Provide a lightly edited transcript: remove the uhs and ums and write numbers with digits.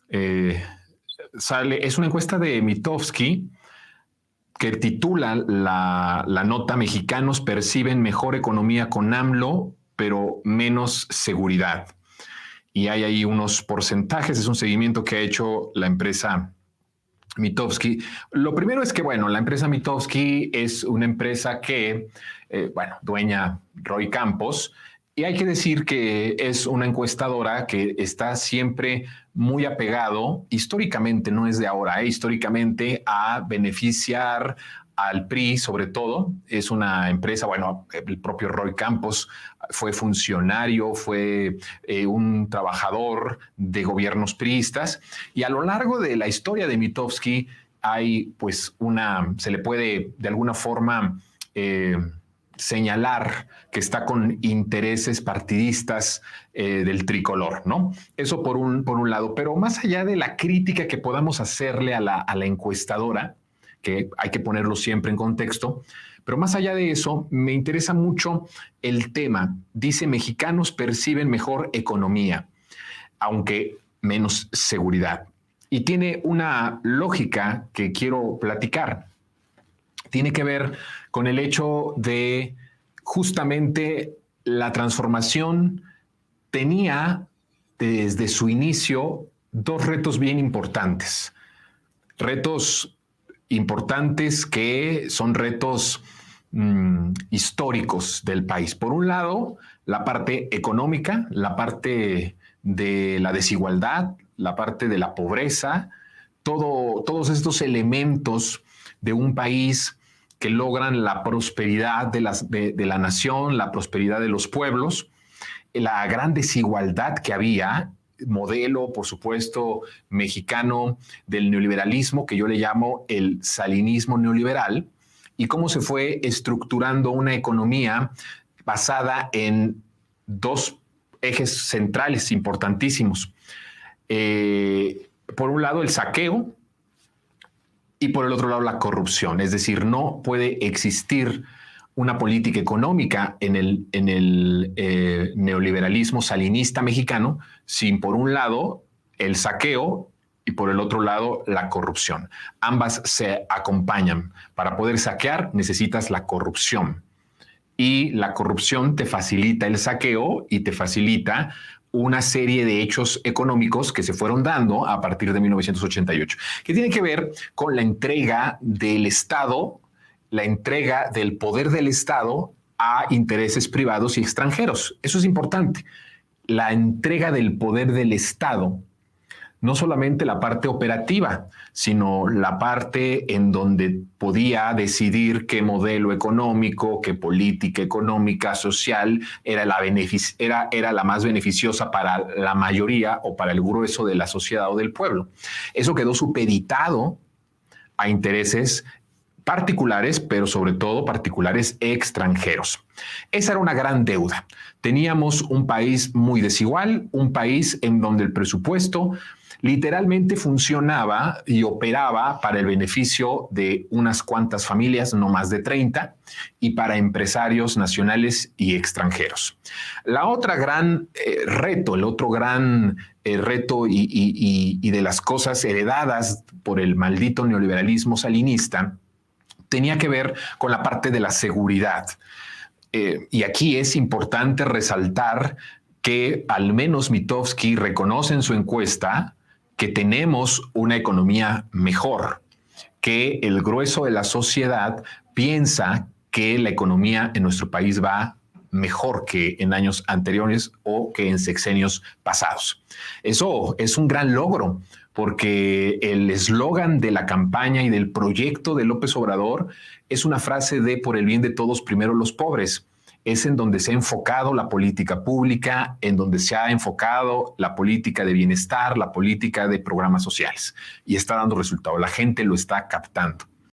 Eh, es una encuesta de Mitofsky que titula la nota Mexicanos perciben mejor economía con AMLO, pero menos seguridad. Y hay ahí unos porcentajes, es un seguimiento que ha hecho la empresa Mitofsky. Lo primero es que, bueno, la empresa Mitofsky es una empresa que, dueña Roy Campos, y hay que decir que es una encuestadora que está siempre muy apegado, históricamente, no es de ahora, históricamente a beneficiar al PRI, sobre todo. Es una empresa, bueno, el propio Roy Campos fue funcionario, fue un trabajador de gobiernos priistas, y a lo largo de la historia de Mitofsky hay pues se le puede de alguna forma señalar que está con intereses partidistas del tricolor, ¿no? Eso por un lado, pero más allá de la crítica que podamos hacerle a la encuestadora, que hay que ponerlo siempre en contexto, pero más allá de eso, me interesa mucho el tema. Dice, mexicanos perciben mejor economía, aunque menos seguridad. Y tiene una lógica que quiero platicar. Tiene que ver con el hecho de justamente la transformación tenía desde su inicio dos retos bien importantes. Retos importantes que son retos históricos del país. Por un lado, la parte económica, la parte de la desigualdad, la parte de la pobreza, todos estos elementos de un país que logran la prosperidad de la nación, la prosperidad de los pueblos, la gran desigualdad que había, modelo, por supuesto, mexicano del neoliberalismo, que yo le llamo el salinismo neoliberal, y cómo se fue estructurando una economía basada en dos ejes centrales importantísimos. Por un lado, el saqueo, y por el otro lado, la corrupción. Es decir, no puede existir una política económica en el neoliberalismo salinista mexicano sin, por un lado, el saqueo y por el otro lado, la corrupción. Ambas se acompañan. Para poder saquear necesitas la corrupción, y la corrupción te facilita el saqueo y te facilita una serie de hechos económicos que se fueron dando a partir de 1988, que tiene que ver con la entrega del Estado, la entrega del poder del Estado a intereses privados y extranjeros. Eso es importante. La entrega del poder del Estado, no solamente la parte operativa, sino la parte en donde podía decidir qué modelo económico, qué política económica, social era la más beneficiosa para la mayoría o para el grueso de la sociedad o del pueblo. Eso quedó supeditado a intereses particulares, pero sobre todo particulares extranjeros. Esa era una gran deuda. Teníamos un país muy desigual, un país en donde el presupuesto literalmente funcionaba y operaba para el beneficio de unas cuantas familias, no más de 30, y para empresarios nacionales y extranjeros. La otra gran reto, el otro gran reto y de las cosas heredadas por el maldito neoliberalismo salinista tenía que ver con la parte de la seguridad. Y aquí es importante resaltar que al menos Mitofsky reconoce en su encuesta que tenemos una economía mejor, que el grueso de la sociedad piensa que la economía en nuestro país va mejor que en años anteriores o que en sexenios pasados. Eso es un gran logro, porque el eslogan de la campaña y del proyecto de López Obrador es una frase de por el bien de todos, primero los pobres. Es en donde se ha enfocado la política pública, en donde se ha enfocado la política de bienestar, la política de programas sociales, y está dando resultado. La gente lo está captando.